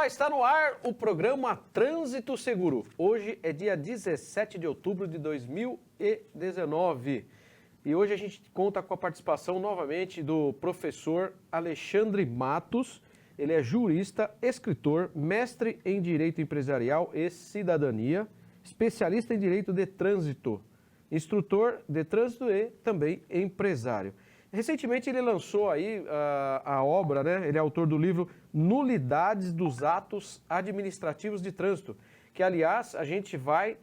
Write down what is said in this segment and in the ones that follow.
Olá, está no ar o programa Trânsito Seguro. Hoje é dia 17 de outubro de 2019 e hoje a gente conta com a participação novamente do professor Alexandre Matos. Ele é jurista, escritor, mestre em Direito Empresarial e Cidadania, especialista em Direito de Trânsito, instrutor de trânsito e também empresário. Recentemente ele lançou aí a obra, né? Ele é autor do livro Nulidades dos Atos Administrativos de Trânsito, que aliás a gente vai,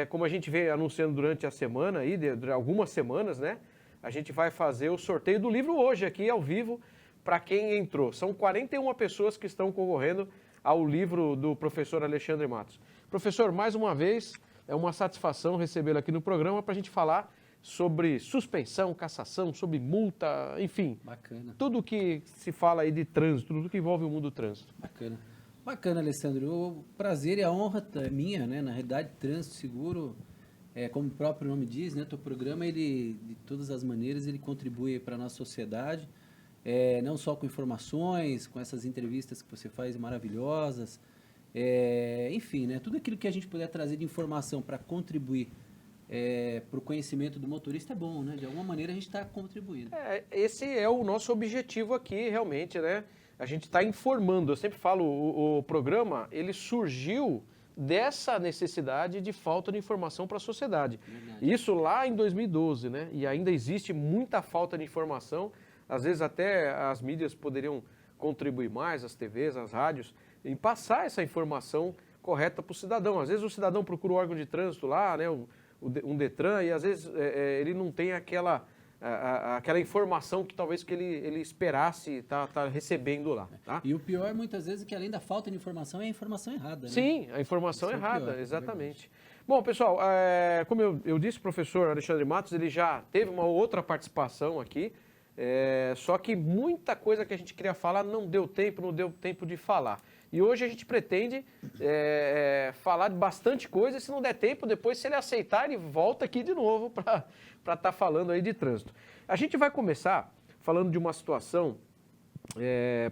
como a gente vem anunciando durante a semana, aí, de algumas semanas, né? A gente vai fazer o sorteio do livro hoje aqui ao vivo para quem entrou. São 41 pessoas que estão concorrendo ao livro do professor Alexandre Matos. Professor, mais uma vez, é uma satisfação recebê-lo aqui no programa para a gente falar sobre suspensão, cassação, sobre multa, enfim. Bacana. Tudo que se fala aí de trânsito, tudo que envolve o mundo do trânsito. Bacana. Bacana, Alessandro. O prazer e a honra é minha, né? Na realidade, Trânsito Seguro, como o próprio nome diz, né? Teu programa, ele, de todas as maneiras, ele contribui para a nossa sociedade, não só com informações, com essas entrevistas que você faz maravilhosas, enfim, né? Tudo aquilo que a gente puder trazer de informação para contribuir para o conhecimento do motorista é bom, né? De alguma maneira a gente está contribuindo. Esse é o nosso objetivo aqui, realmente, né? A gente está informando. Eu sempre falo, o programa, ele surgiu dessa necessidade de falta de informação para a sociedade. Verdade. Isso lá em 2012, né? E ainda existe muita falta de informação. Às vezes até as mídias poderiam contribuir mais, as TVs, as rádios, em passar essa informação correta para o cidadão. Às vezes o cidadão procura o órgão de trânsito lá, né? Um Detran, e às vezes ele não tem aquela informação que talvez que ele esperasse tá recebendo lá. Tá? E o pior, muitas vezes, é que além da falta de informação, é a informação errada, né? Sim, a informação Isso é o errada, pior, exatamente. Bom, pessoal, como eu disse, o professor Alexandre Matos, ele já teve uma outra participação aqui, só que muita coisa que a gente queria falar não deu tempo de falar. E hoje a gente pretende falar de bastante coisa, e se não der tempo, depois, se ele aceitar, ele volta aqui de novo para estar falando aí de trânsito. A gente vai começar falando de uma situação,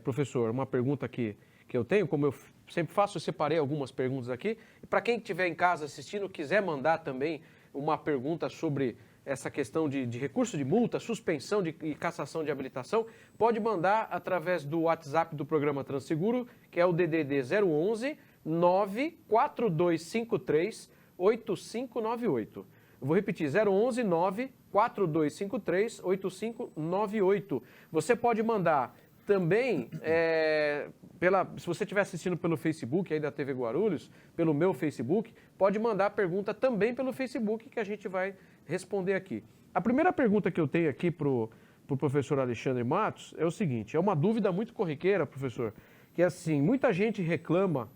professor, uma pergunta que eu tenho, como eu sempre faço, eu separei algumas perguntas aqui. E para quem estiver em casa assistindo, quiser mandar também uma pergunta sobre essa questão de recurso de multa, suspensão e cassação de habilitação, pode mandar através do WhatsApp do programa Transseguro, que é o DDD 011 94253 8598. Eu vou repetir, 011 94253 8598. Você pode mandar também, se você estiver assistindo pelo Facebook aí da TV Guarulhos, pelo meu Facebook, pode mandar a pergunta também pelo Facebook que a gente vai responder aqui. A primeira pergunta que eu tenho aqui para o professor Alexandre Matos é o seguinte, é uma dúvida muito corriqueira, professor, que assim, muita gente reclama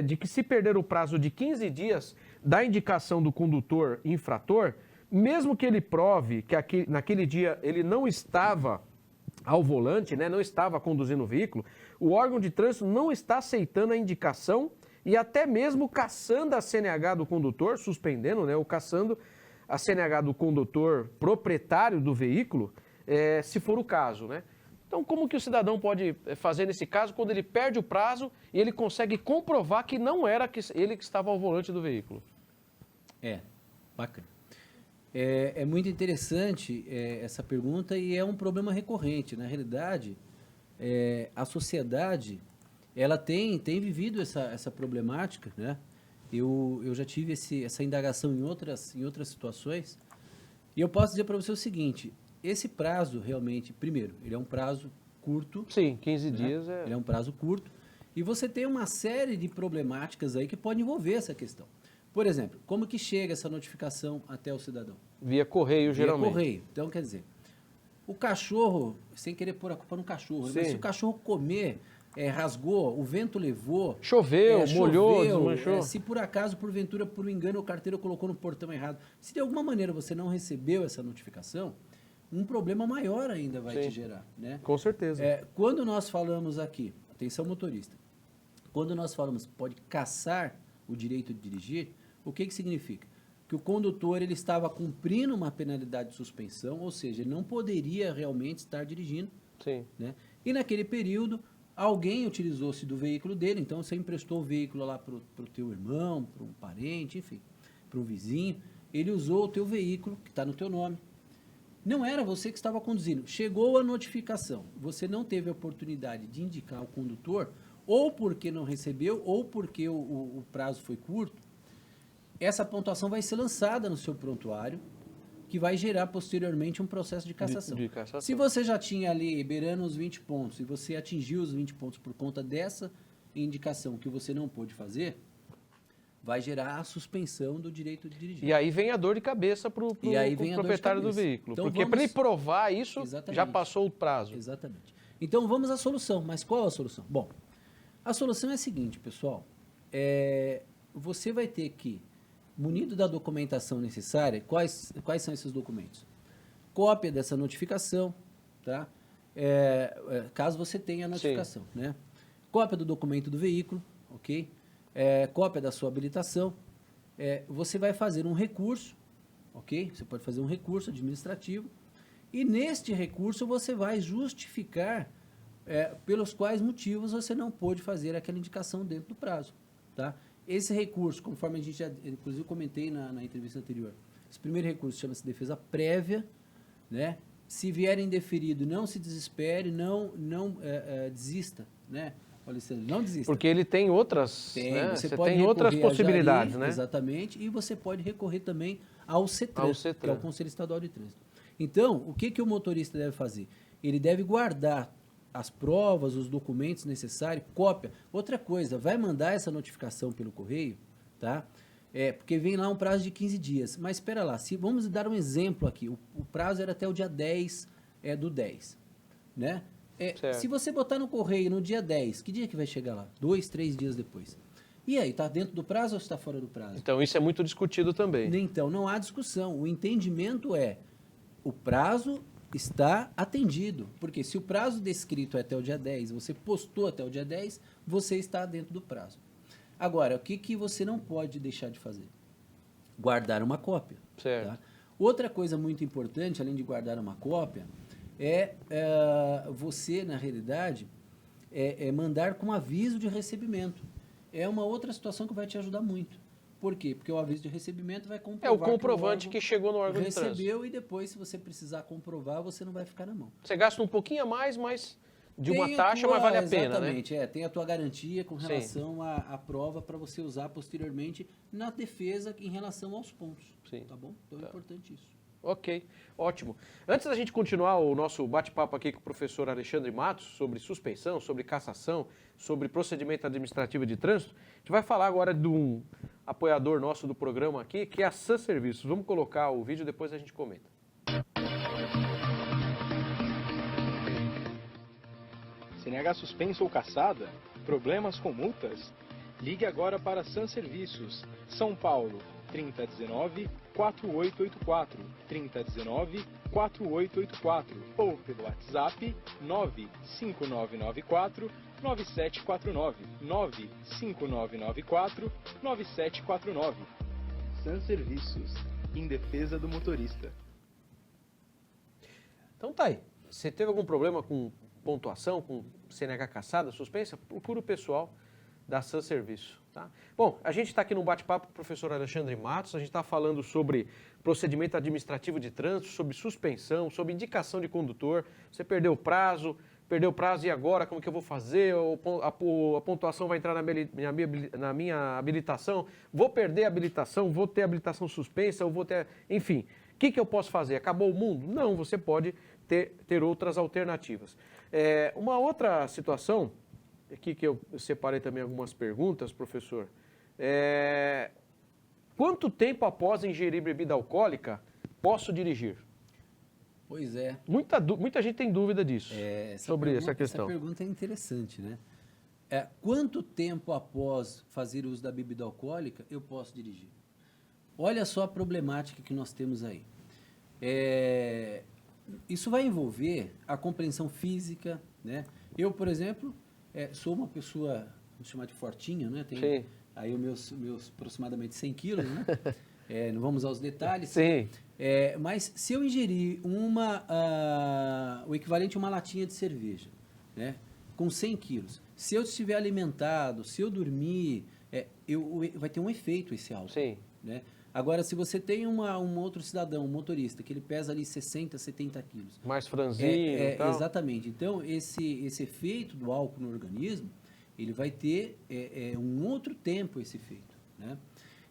de que se perder o prazo de 15 dias da indicação do condutor infrator, mesmo que ele prove que naquele dia ele não estava ao volante, né, não estava conduzindo o veículo, o órgão de trânsito não está aceitando a indicação e até mesmo cassando a CNH do condutor, suspendendo, né, ou cassando a CNH do condutor proprietário do veículo, se for o caso, né? Então, como que o cidadão pode fazer nesse caso quando ele perde o prazo e ele consegue comprovar que não era ele que estava ao volante do veículo? Bacana. É muito interessante essa pergunta e é um problema recorrente. Na realidade, a sociedade ela tem vivido essa problemática, né? Eu já tive essa indagação em outras situações e eu posso dizer para você o seguinte, esse prazo realmente, primeiro, ele é um prazo curto. Sim, 15 né? dias Ele é um prazo curto e você tem uma série de problemáticas aí que podem envolver essa questão. Por exemplo, como que chega essa notificação até o cidadão? Via correio, geralmente. Via correio. Então, quer dizer, o cachorro, sem querer pôr a culpa no cachorro, mas se o cachorro comer, rasgou, o vento levou... Molhou, desmanchou. Se por acaso, porventura, por um engano, o carteiro colocou no portão errado, se de alguma maneira você não recebeu essa notificação, um problema maior ainda vai te gerar. Né? Com certeza. Quando nós falamos aqui, atenção motorista, quando nós falamos pode cassar o direito de dirigir, o que significa? Que o condutor ele estava cumprindo uma penalidade de suspensão, ou seja, ele não poderia realmente estar dirigindo. Sim. Né? E naquele período, Alguém utilizou-se do veículo dele, então você emprestou o veículo lá para o teu irmão, para um parente, enfim, para um vizinho. Ele usou o teu veículo, que está no teu nome. Não era você que estava conduzindo. Chegou a notificação. Você não teve a oportunidade de indicar o condutor, ou porque não recebeu, ou porque o prazo foi curto. Essa pontuação vai ser lançada no seu prontuário, que vai gerar posteriormente um processo de cassação. De cassação. Se você já tinha ali beirando os 20 pontos e você atingiu os 20 pontos por conta dessa indicação que você não pôde fazer, vai gerar a suspensão do direito de dirigir. E aí vem a dor de cabeça para o proprietário do veículo. Então, porque para ele provar isso, Exatamente. já passou o prazo. Exatamente. Então vamos à solução. Mas qual a solução? Bom, a solução é a seguinte, pessoal. Você vai ter que, munido da documentação necessária, quais são esses documentos? Cópia dessa notificação, tá? Caso você tenha a notificação, né? Cópia do documento do veículo, ok? Cópia da sua habilitação. Você vai fazer um recurso, ok? Você pode fazer um recurso administrativo e neste recurso você vai justificar pelos quais motivos você não pôde fazer aquela indicação dentro do prazo, tá? Esse recurso, conforme a gente já, inclusive, comentei na entrevista anterior, esse primeiro recurso chama-se defesa prévia, né? Se vier indeferido, não se desespere, não desista, né? Alessandro, não desista. Porque ele tem outras, Você tem outras possibilidades, Jari, né? Exatamente, e você pode recorrer também ao CETRAN, que é o Conselho Estadual de Trânsito. Então, o que o motorista deve fazer? Ele deve guardar as provas, os documentos necessários, cópia. Outra coisa, vai mandar essa notificação pelo correio, tá? Porque vem lá um prazo de 15 dias. Mas espera lá, vamos dar um exemplo aqui. O prazo era até o dia 10 do 10, né? Se você botar no correio no dia 10, que dia que vai chegar lá? 2, 3 dias depois. E aí, está dentro do prazo ou está fora do prazo? Então, isso é muito discutido também. Então, não há discussão. O entendimento o prazo está atendido. Porque se o prazo descrito é até o dia 10, você postou até o dia 10, você está dentro do prazo. Agora, o que você não pode deixar de fazer? Guardar uma cópia. Certo. Tá? Outra coisa muito importante, além de guardar uma cópia, você, na realidade, mandar com aviso de recebimento. É uma outra situação que vai te ajudar muito. Por quê? Porque o aviso de recebimento vai comprovar o comprovante que chegou no órgão de trânsito. Recebeu e depois, se você precisar comprovar, você não vai ficar na mão. Você gasta um pouquinho a mais, mas de uma taxa, mas vale a pena, exatamente, né? Tem a tua garantia com relação à prova para você usar posteriormente na defesa em relação aos pontos. Sim. Tá bom? Então é importante isso. Ok, ótimo. Antes da gente continuar o nosso bate-papo aqui com o professor Alexandre Matos sobre suspensão, sobre cassação, sobre procedimento administrativo de trânsito, a gente vai falar agora de um apoiador nosso do programa aqui, que é a Sun Serviços. Vamos colocar o vídeo, depois a gente comenta. CNH suspensa ou cassada? Problemas com multas? Ligue agora para Sun Serviços, São Paulo, 3019-4884, 3019-4884 ou pelo WhatsApp 95994-9749, 95994-9749. Sun Serviços, em defesa do motorista. Então tá aí. Você teve algum problema com pontuação, com CNH cassada, suspensa? Procura o pessoal da Sun Serviço, tá? Bom, a gente está aqui no bate-papo com o professor Alexandre Matos, a gente está falando sobre procedimento administrativo de trânsito, sobre suspensão, sobre indicação de condutor. Você perdeu o prazo e agora como que eu vou fazer? A pontuação vai entrar na minha habilitação? Vou perder a habilitação? Vou ter habilitação suspensa? Ou vou ter... Enfim, o que eu posso fazer? Acabou o mundo? Não, você pode ter outras alternativas. Uma outra situação... Aqui que eu separei também algumas perguntas, professor. Quanto tempo após ingerir bebida alcoólica posso dirigir? Pois é. Muita gente tem dúvida disso, sobre essa questão. Essa pergunta é interessante, né? Quanto tempo após fazer uso da bebida alcoólica eu posso dirigir? Olha só a problemática que nós temos aí. Isso vai envolver a compreensão física, né? Eu, por exemplo... sou uma pessoa, vamos chamar de fortinha, né? Tenho aí os meus aproximadamente 100 quilos, né? Não vamos aos detalhes. Sim. Mas se eu ingerir o equivalente a uma latinha de cerveja, né? com 100 quilos. Se eu estiver alimentado, se eu dormir, vai ter um efeito esse álcool. Sim. Né? Agora, se você tem um outro cidadão, um motorista, que ele pesa ali 60, 70 quilos. Mais franzino e tal. Exatamente. Então, esse efeito do álcool no organismo, ele vai ter um outro tempo esse efeito. Né?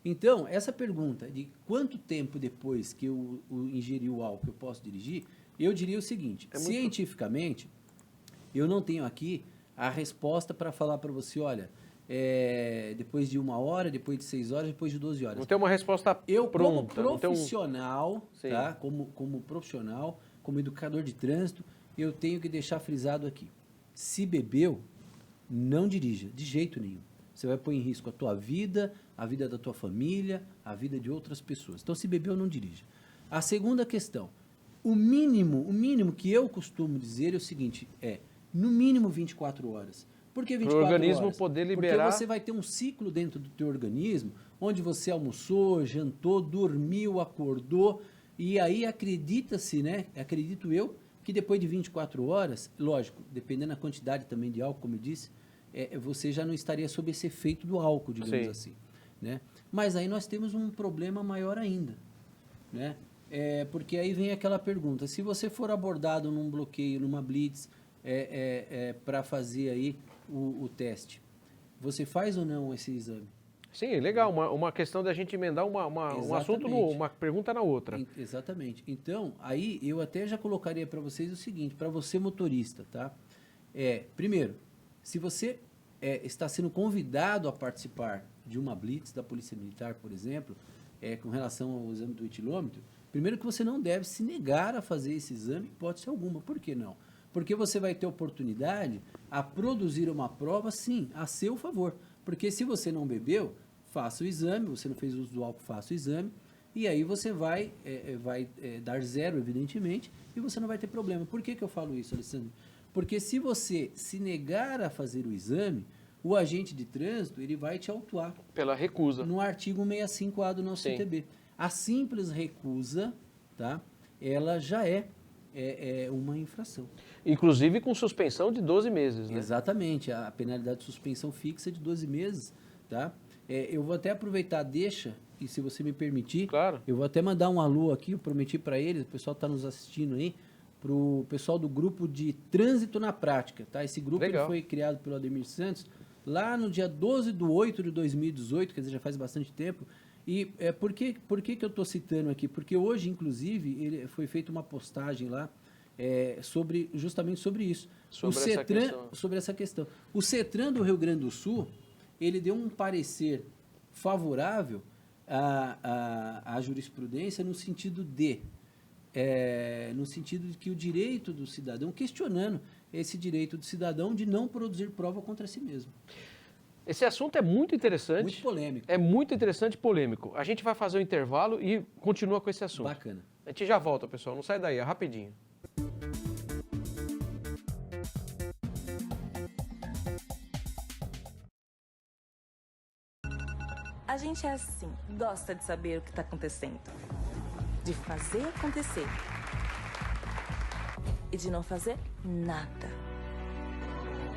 Então, essa pergunta de quanto tempo depois que eu ingeri o álcool eu posso dirigir, eu diria o seguinte, cientificamente, eu não tenho aqui a resposta para falar para você, olha, depois de 1 hora, depois de 6 horas, depois de 12 horas. Não tem uma resposta Eu, pronta. como profissional, Sim. tá? Como profissional, como educador de trânsito, eu tenho que deixar frisado aqui. Se bebeu, não dirija, de jeito nenhum. Você vai pôr em risco a tua vida, a vida da tua família, a vida de outras pessoas. Então, se bebeu, não dirija. A segunda questão, o mínimo que eu costumo dizer é o seguinte, no mínimo 24 horas. Por que 24 horas? Para o organismo poder liberar. Porque você vai ter um ciclo dentro do teu organismo, onde você almoçou, jantou, dormiu, acordou, e aí acredita-se, né? Acredito eu, que depois de 24 horas, lógico, dependendo da quantidade também de álcool, como eu disse, você já não estaria sob esse efeito do álcool, digamos assim. Né? Mas aí nós temos um problema maior ainda. Né? Porque aí vem aquela pergunta, se você for abordado num bloqueio, numa blitz, para fazer aí o teste, você faz ou não esse exame? Sim, legal. Uma questão da gente emendar um assunto, uma pergunta na outra. Exatamente. Então, aí eu até já colocaria para vocês o seguinte, para você motorista, tá? Primeiro, se você está sendo convidado a participar de uma blitz da Polícia Militar, por exemplo, com relação ao exame do etilômetro, primeiro que você não deve se negar a fazer esse exame, hipótese alguma. Por que não? Porque você vai ter oportunidade a produzir uma prova, sim, a seu favor. Porque se você não bebeu, faça o exame, você não fez uso do álcool, faça o exame, e aí você vai dar 0, evidentemente, e você não vai ter problema. Por que eu falo isso, Alessandro? Porque se você se negar a fazer o exame, o agente de trânsito ele vai te autuar. Pela recusa. No artigo 65A do nosso CTB. A simples recusa, tá? Ela já é uma infração. Inclusive com suspensão de 12 meses, né? Exatamente. A penalidade de suspensão fixa é de 12 meses, tá? Eu vou até aproveitar, deixa, e se você me permitir, claro, eu vou até mandar um alô aqui, eu prometi para eles, o pessoal está nos assistindo aí, para o pessoal do grupo de Trânsito na Prática, tá? Esse grupo ele foi criado pelo Ademir Santos lá no dia 12/8/2018, quer dizer, já faz bastante tempo. E por que eu estou citando aqui? Porque hoje, inclusive, foi feita uma postagem lá justamente sobre isso. Sobre essa questão. O CETRAN do Rio Grande do Sul, ele deu um parecer favorável à jurisprudência no sentido de que o direito do cidadão, questionando esse direito do cidadão de não produzir prova contra si mesmo. Esse assunto é muito interessante. Muito polêmico. É muito interessante e polêmico. A gente vai fazer um intervalo e continua com esse assunto. Bacana. A gente já volta, pessoal. Não sai daí, é rapidinho. A gente é assim, gosta de saber o que está acontecendo. De fazer acontecer. E de não fazer nada.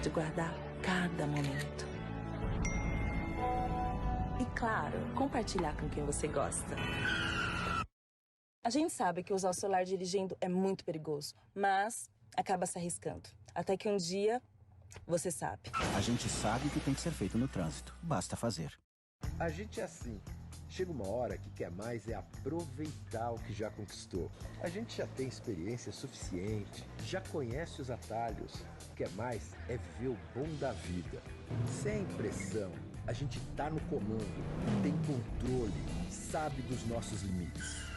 De guardar cada momento. E claro, compartilhar com quem você gosta. A gente sabe que usar o celular dirigindo é muito perigoso, mas acaba se arriscando. Até que um dia, você sabe. A gente sabe o que tem que ser feito no trânsito. Basta fazer. A gente é assim. Chega uma hora que quer mais aproveitar o que já conquistou. A gente já tem experiência suficiente, já conhece os atalhos. O que é mais viver o bom da vida. Sem pressão. A gente tá no comando, tem controle, sabe dos nossos limites.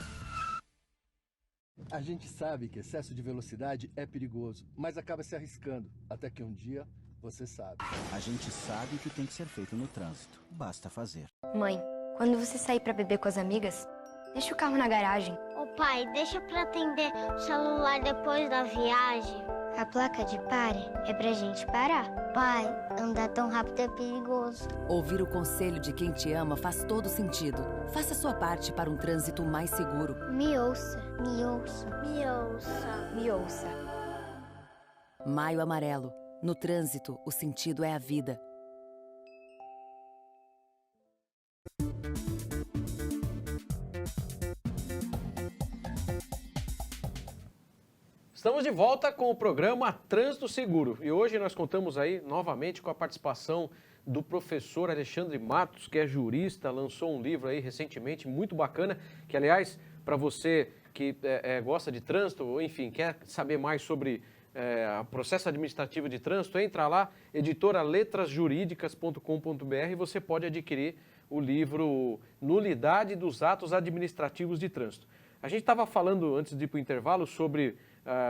A gente sabe que excesso de velocidade é perigoso, mas acaba se arriscando, até que um dia você sabe. A gente sabe o que tem que ser feito no trânsito. Basta fazer. Mãe, quando você sair pra beber com as amigas, deixa o carro na garagem. Ô pai, deixa pra atender o celular depois da viagem. A placa de pare é pra gente parar. Pai, andar tão rápido é perigoso. Ouvir o conselho de quem te ama faz todo sentido. Faça sua parte para um trânsito mais seguro. Me ouça, me ouça, me ouça, me ouça. Maio Amarelo. No trânsito, o sentido é a vida. Estamos de volta com o programa Trânsito Seguro e hoje nós contamos aí novamente com a participação do professor Alexandre Matos, que é jurista, lançou um livro aí recentemente muito bacana, que aliás, para você que gosta de trânsito, ou enfim, quer saber mais sobre o processo administrativo de trânsito, entra lá, editoraletrasjuridicas.com.br e você pode adquirir o livro Nulidade dos Atos Administrativos de Trânsito. A gente estava falando, antes de ir para o intervalo, sobre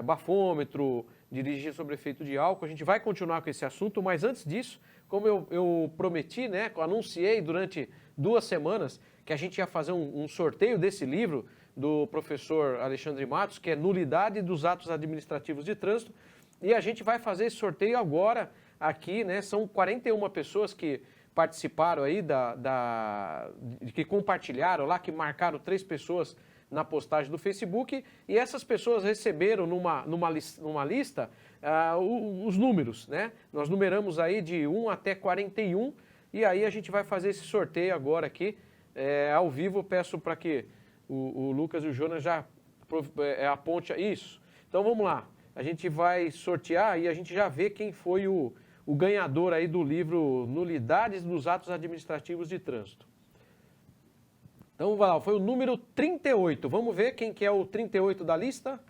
bafômetro, dirigir sob efeito de álcool. A gente vai continuar com esse assunto, mas antes disso, como eu prometi, né, anunciei durante 2 semanas que a gente ia fazer um sorteio desse livro do professor Alexandre Matos, que é Nulidade dos Atos Administrativos de Trânsito, e a gente vai fazer esse sorteio agora aqui, né? São 41 pessoas que participaram aí, que compartilharam lá, que marcaram 3 pessoas na postagem do Facebook, e essas pessoas receberam numa lista os números, né? Nós numeramos aí de 1 até 41, e aí a gente vai fazer esse sorteio agora aqui, ao vivo. Peço para que o Lucas e o Jonas já aponte isso. Então vamos lá, a gente vai sortear e a gente já vê quem foi o ganhador aí do livro Nulidades dos Atos Administrativos de Trânsito. Então, foi o número 38. Vamos ver quem que é o 38 da lista,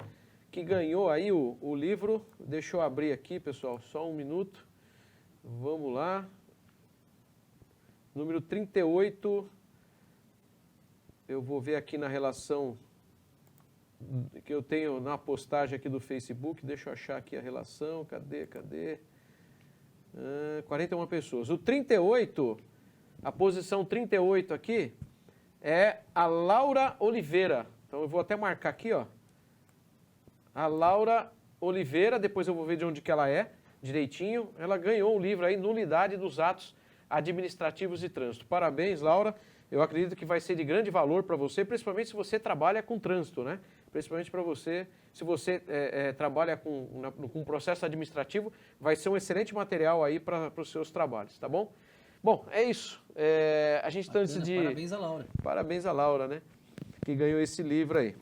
que ganhou aí o livro. Deixa eu abrir aqui, pessoal, só um minuto. Vamos lá. Número 38. Eu vou ver aqui na relação que eu tenho na postagem aqui do Facebook. Deixa eu achar aqui a relação. Cadê? 41 pessoas. O 38, a posição 38 aqui, é a Laura Oliveira. Então eu vou até marcar aqui, ó. A Laura Oliveira, depois eu vou ver de onde que ela é, direitinho. Ela ganhou um livro aí, Nulidade dos Atos Administrativos de Trânsito. Parabéns, Laura. Eu acredito que vai ser de grande valor para você, principalmente se você trabalha com trânsito, né? Principalmente para você, se você trabalha com processo administrativo, vai ser um excelente material aí para os seus trabalhos, tá bom? Bom, é isso. A gente está antes de... Parabéns a Laura. Parabéns a Laura, né? Que ganhou esse livro aí.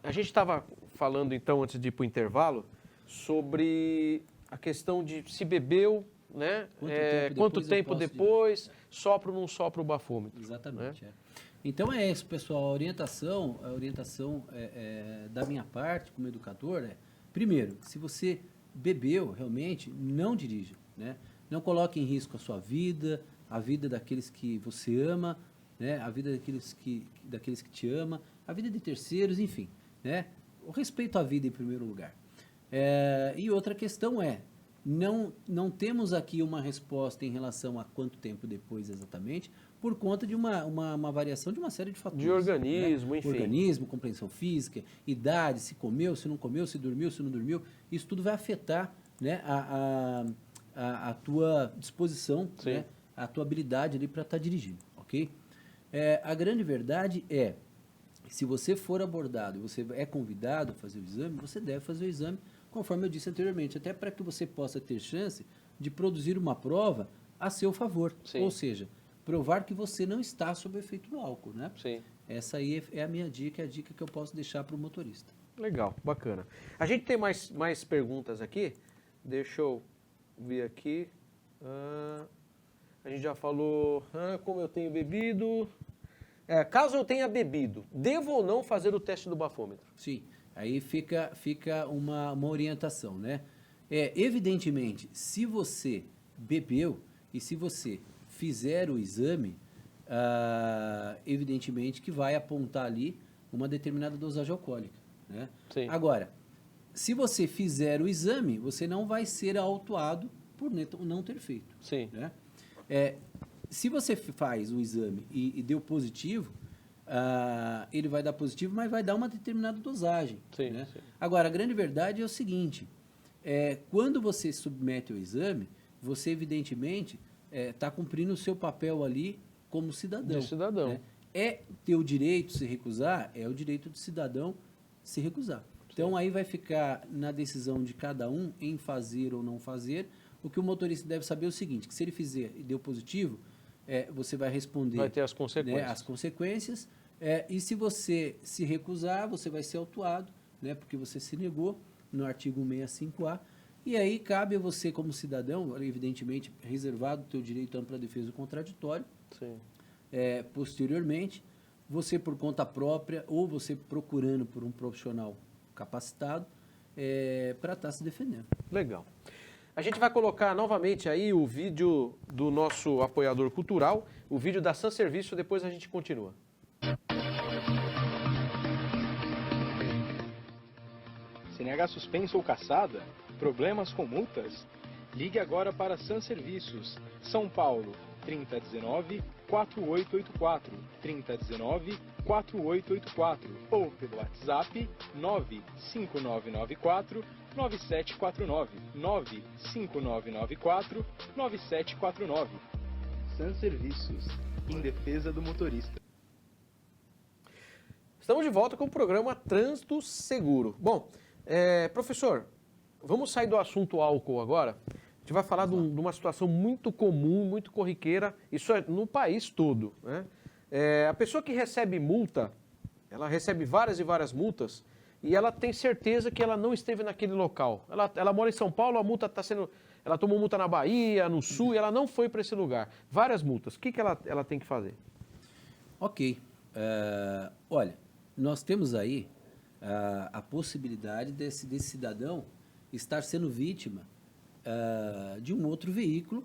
A gente estava falando, então, antes de ir para o intervalo, sobre a questão de se bebeu, né? Quanto tempo depois sopra ou não sopra o bafômetro. Exatamente. Né? Então é isso, pessoal. A orientação da minha parte como educador primeiro, se você bebeu realmente, não dirija, né? Não coloque em risco a sua vida, a vida daqueles que você ama, né? A vida daqueles que te ama, a vida de terceiros, enfim, né? O respeito à vida em primeiro lugar. E outra questão não temos aqui uma resposta em relação a quanto tempo depois exatamente, por conta de uma variação de uma série de fatores. De organismo, né? enfim. Organismo, compreensão física, idade, se comeu, se não comeu, se dormiu, se não dormiu. Isso tudo vai afetar, né, a tua disposição, né, a tua habilidade ali para estar dirigindo, ok? A grande verdade se você for abordado e você é convidado a fazer o exame, você deve fazer o exame, conforme eu disse anteriormente, até para que você possa ter chance de produzir uma prova a seu favor. Sim. Ou seja, provar que você não está sob efeito do álcool, né? Sim. Essa aí é a minha dica, é a dica que eu posso deixar para o motorista. Legal, bacana. A gente tem mais perguntas aqui. Deixa eu ver aqui. A gente já falou como eu tenho bebido. Caso eu tenha bebido, devo ou não fazer o teste do bafômetro? Sim, aí fica uma orientação, né? Evidentemente, se você bebeu e se você fizer o exame, evidentemente que vai apontar ali uma determinada dosagem alcoólica, né? Sim. Agora, se você fizer o exame, você não vai ser autuado por não ter feito. Sim. Né? Se você faz o exame e deu positivo, ele vai dar positivo, mas vai dar uma determinada dosagem. Sim, né? Sim. Agora, a grande verdade é o seguinte, quando você submete o exame, você evidentemente está cumprindo o seu papel ali como cidadão. De cidadão. Né? É teu direito se recusar, é o direito do cidadão se recusar. Sim. Então aí vai ficar na decisão de cada um em fazer ou não fazer. O que o motorista deve saber é o seguinte, que se ele fizer e deu positivo, você vai responder... Vai ter as consequências. Né, as consequências. E se você se recusar, você vai ser autuado, né, porque você se negou no artigo 65A. E aí cabe a você, como cidadão, evidentemente, reservado o teu direito à ampla defesa do contraditório. Sim. Posteriormente, você por conta própria ou você procurando por um profissional capacitado para estar se defendendo. Legal. A gente vai colocar novamente aí o vídeo do nosso apoiador cultural, o vídeo da San Serviço, depois a gente continua. CNH suspensa ou cassada? Problemas com multas? Ligue agora para San Serviços, São Paulo, 3019-4884, 3019-4884 ou pelo WhatsApp 95994-9749, 95994-9749. San Serviços, em defesa do motorista. Estamos de volta com o programa Trânsito Seguro. Bom, professor, vamos sair do assunto álcool agora. A gente vai falar de uma situação muito comum, muito corriqueira, isso é no país todo, né? A pessoa que recebe multa, ela recebe várias e várias multas, e ela tem certeza que ela não esteve naquele local. Ela mora em São Paulo, a multa está sendo... Ela tomou multa na Bahia, no Sul, e ela não foi para esse lugar. Várias multas. O que ela tem que fazer? Ok. Olha, nós temos aí a possibilidade desse cidadão estar sendo vítima de um outro veículo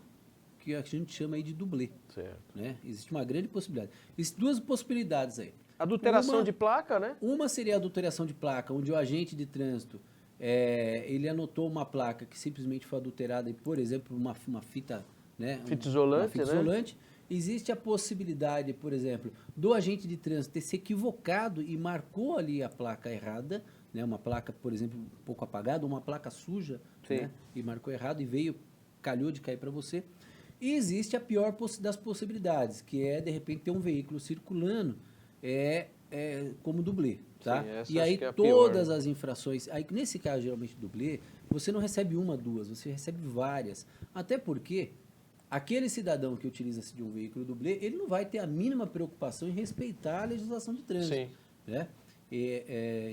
que a gente chama aí de dublê. Certo. Né? Existe uma grande possibilidade. Existem duas possibilidades aí. Adulteração de placa, né? Uma seria a adulteração de placa, onde o agente de trânsito ele anotou uma placa que simplesmente foi adulterada, por exemplo, uma fita, né? Fita isolante, uma fita isolante. Existe a possibilidade, por exemplo, do agente de trânsito ter se equivocado e marcou ali a placa errada, né? Uma placa, por exemplo, um pouco apagada, uma placa suja, né? E marcou errado e calhou de cair para você. E existe a pior das possibilidades, que é, de repente, ter um veículo circulando como dublê, tá? Sim, e aí todas as infrações, aí nesse caso, geralmente, dublê, você não recebe uma, duas, você recebe várias. Até porque aquele cidadão que utiliza-se de um veículo dublê, ele não vai ter a mínima preocupação em respeitar a legislação de trânsito. Sim. Né?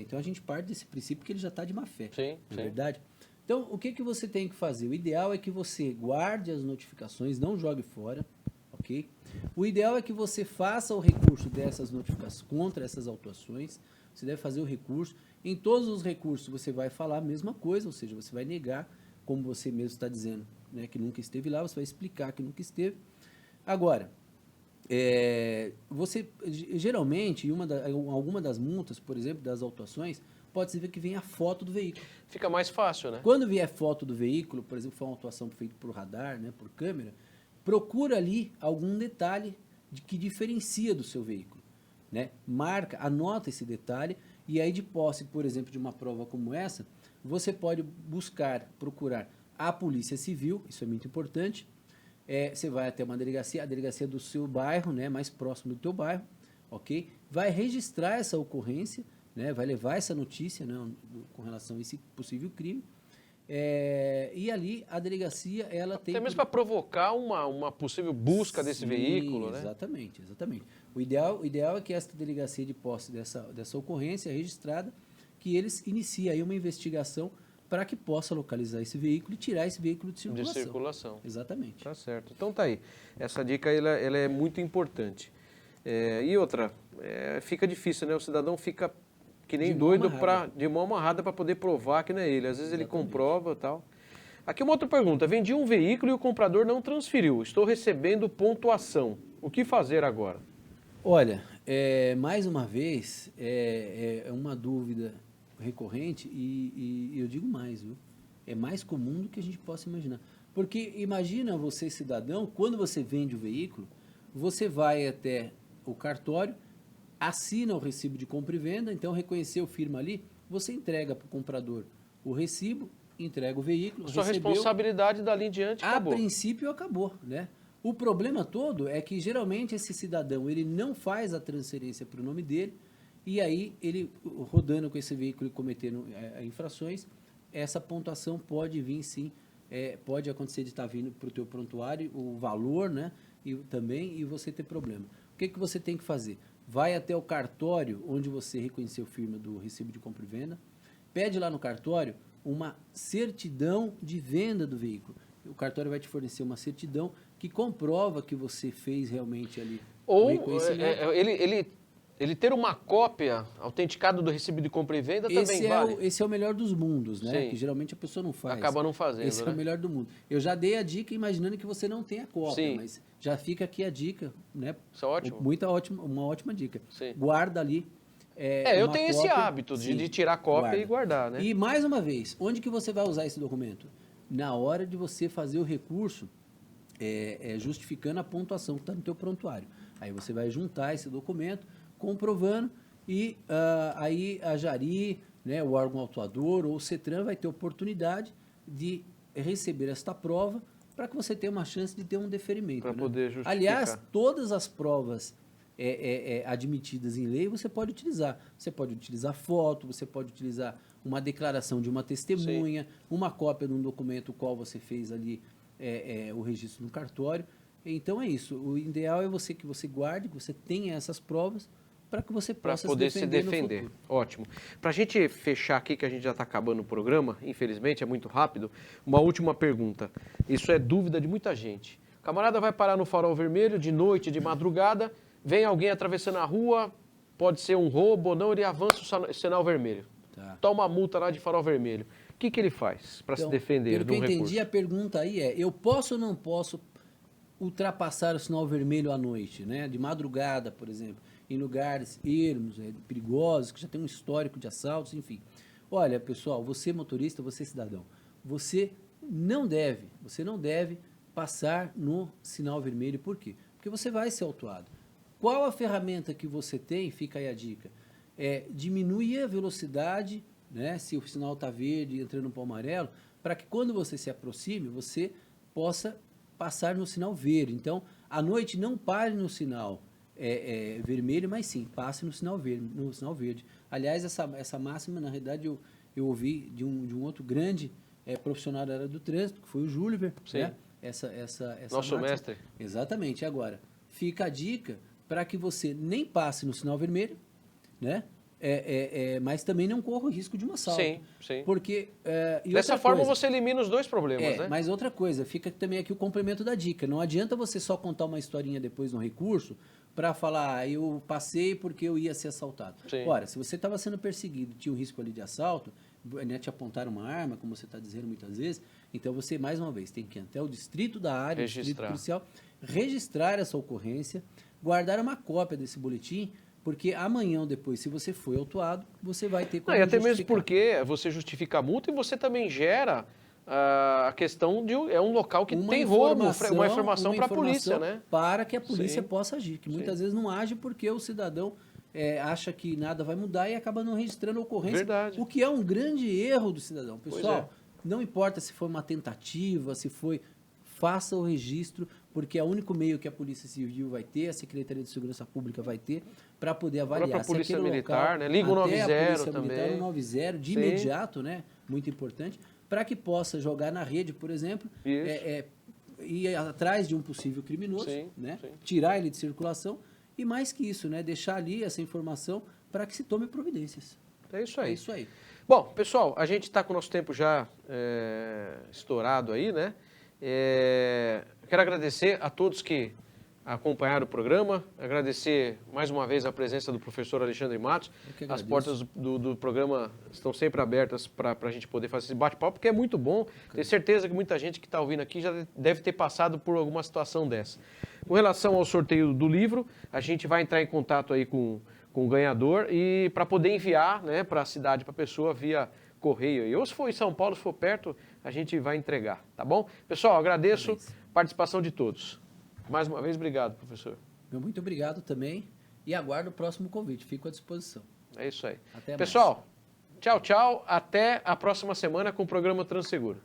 Então a gente parte desse princípio que ele já está de má fé. Sim, não é verdade? Então, o que você tem que fazer? O ideal é que você guarde as notificações, não jogue fora, ok? O ideal é que você faça o recurso dessas notificações contra essas autuações. Você deve fazer o recurso. Em todos os recursos você vai falar a mesma coisa, ou seja, você vai negar, como você mesmo está dizendo, né, que nunca esteve lá, você vai explicar que nunca esteve. Agora, você geralmente, alguma das multas, por exemplo, das autuações, pode ser que venha a foto do veículo. Fica mais fácil, né? Quando vier foto do veículo, por exemplo, foi uma autuação feita por radar, né, por câmera, procura ali algum detalhe que diferencia do seu veículo, né? Marca, anota esse detalhe e aí de posse, por exemplo, de uma prova como essa, você pode procurar a Polícia Civil, isso é muito importante. Você vai até uma delegacia, a delegacia do seu bairro, né, mais próximo do teu bairro, ok? Vai registrar essa ocorrência, né, vai levar essa notícia, né, com relação a esse possível crime. E ali a delegacia, ela tem... Até mesmo para provocar uma possível busca desse veículo, né? Exatamente, exatamente. O ideal é que essa delegacia de posse dessa ocorrência registrada, que eles iniciem aí uma investigação para que possa localizar esse veículo e tirar esse veículo de circulação. De circulação. Exatamente. Tá certo. Então tá aí. Essa dica ela é muito importante. E outra, fica difícil, né? O cidadão fica que nem doido de mão amarrada para poder provar que não é ele. Às vezes ele comprova e tal. Aqui uma outra pergunta. Vendi um veículo e o comprador não transferiu. Estou recebendo pontuação. O que fazer agora? Olha, mais uma vez, é uma dúvida recorrente e eu digo mais, viu? É mais comum do que a gente possa imaginar. Porque imagina você, cidadão, quando você vende o veículo, você vai até o cartório, assina o recibo de compra e venda, então reconheceu, firma ali, você entrega para o comprador o recibo, entrega o veículo, sua responsabilidade dali em diante acabou. A princípio acabou, né? O problema todo é que geralmente esse cidadão ele não faz a transferência para o nome dele e aí ele rodando com esse veículo e cometendo infrações, essa pontuação pode vir sim, pode acontecer de estar vindo para o teu prontuário, o valor, né, e você ter problema. O que você tem que fazer? Vai até o cartório onde você reconheceu firma do recibo de compra e venda, pede lá no cartório uma certidão de venda do veículo. O cartório vai te fornecer uma certidão que comprova que você fez realmente ali o reconhecimento. Ele ter uma cópia autenticada do recibo de compra e venda também vale. Esse é o melhor dos mundos, né? Sim. Que geralmente a pessoa não faz. Acaba não fazendo, Esse é o melhor do mundo. Eu já dei a dica imaginando que você não tenha cópia, Sim. mas já fica aqui a dica, né? Isso é ótimo. Uma ótima dica. Sim. Guarda ali. Eu tenho esse hábito de tirar cópia e guardar, né? E mais uma vez, onde que você vai usar esse documento? Na hora de você fazer o recurso, justificando a pontuação que está no teu prontuário. Aí você vai juntar esse documento, comprovando, e aí a Jari, né, o órgão autuador ou o CETRAN vai ter oportunidade de receber esta prova para que você tenha uma chance de ter um deferimento. Para né? poder justificar. Aliás, todas as provas admitidas em lei você pode utilizar. Você pode utilizar foto, você pode utilizar uma declaração de uma testemunha, uma cópia de um documento qual você fez ali o registro no cartório. Então é isso. O ideal é que você guarde, que você tenha essas provas para que você possa poder se defender. No futuro. Ótimo. Para a gente fechar aqui, que a gente já está acabando o programa, infelizmente é muito rápido, uma última pergunta. Isso é dúvida de muita gente. O camarada vai parar no farol vermelho de noite, de madrugada, vem alguém atravessando a rua, pode ser um roubo ou não, ele avança o sinal vermelho. Tá. Toma a multa lá de farol vermelho. O que ele faz para se defender pelo de um que eu entendi, recurso? a pergunta aí eu posso ou não posso ultrapassar o sinal vermelho à noite, né? De madrugada, por exemplo, em lugares ermos, perigosos, que já tem um histórico de assaltos, enfim. Olha, pessoal, você motorista, você cidadão, você não deve passar no sinal vermelho. Por quê? Porque você vai ser autuado. Qual a ferramenta que você tem? Fica aí a dica. Diminuir a velocidade, né? Se o sinal está verde entrando para o amarelo, para que quando você se aproxime, você possa passar no sinal verde. Então, à noite não pare no sinal vermelho, mas sim, passe no sinal verde. Aliás, essa máxima, na realidade, eu ouvi de um outro grande profissional da área do trânsito, que foi o Júliver, né? Essa Nosso máxima. mestre. Exatamente. Agora, fica a dica para que você nem passe no sinal vermelho, né? Mas também não corra o risco de um assalto. Sim. Porque, dessa forma você elimina os dois problemas, né? Mas outra coisa, fica também aqui o complemento da dica. Não adianta você só contar uma historinha depois no recurso para falar, eu passei porque eu ia ser assaltado. Sim. Ora, se você estava sendo perseguido, tinha um risco ali de assalto, né, te apontaram uma arma, como você está dizendo muitas vezes, então você, mais uma vez, tem que ir até o distrito da área, o distrito policial, registrar essa ocorrência, guardar uma cópia desse boletim, porque amanhã ou depois, se você foi autuado, você vai ter como E até justificar. mesmo porque você justifica a multa e você também gera a questão de um local que tem roubo, uma informação para a polícia, né? Para que a polícia possa agir, que muitas vezes não age porque o cidadão acha que nada vai mudar e acaba não registrando a ocorrência. Verdade. O que é um grande erro do cidadão. Pessoal, não importa se foi uma tentativa, se foi... Faça o registro, porque é o único meio que a Polícia Civil vai ter, a Secretaria de Segurança Pública vai ter, para poder avaliar. A Polícia local, Militar, né? Liga o 90 também. O 90 de imediato, né? Muito importante, para que possa jogar na rede, por exemplo, ir atrás de um possível criminoso, né? Tirar ele de circulação e, mais que isso, né? Deixar ali essa informação para que se tome providências. É isso aí. É isso aí. Bom, pessoal, a gente está com o nosso tempo já estourado aí, né? Quero agradecer a todos que acompanharam o programa, agradecer mais uma vez a presença do professor Alexandre Matos. As portas do programa estão sempre abertas para a gente poder fazer esse bate-papo, porque é muito bom. Tenho certeza que muita gente que está ouvindo aqui já deve ter passado por alguma situação dessa. Com relação ao sorteio do livro, a gente vai entrar em contato aí com o ganhador e para poder enviar, né, para a cidade, para a pessoa via correio. E ou se for em São Paulo, se for perto, a gente vai entregar, tá bom? Pessoal, agradeço a participação de todos. Mais uma vez, obrigado, professor. Muito obrigado também e aguardo o próximo convite. Fico à disposição. É isso aí. Até mais. Pessoal, tchau, tchau. Até a próxima semana com o programa Transseguro.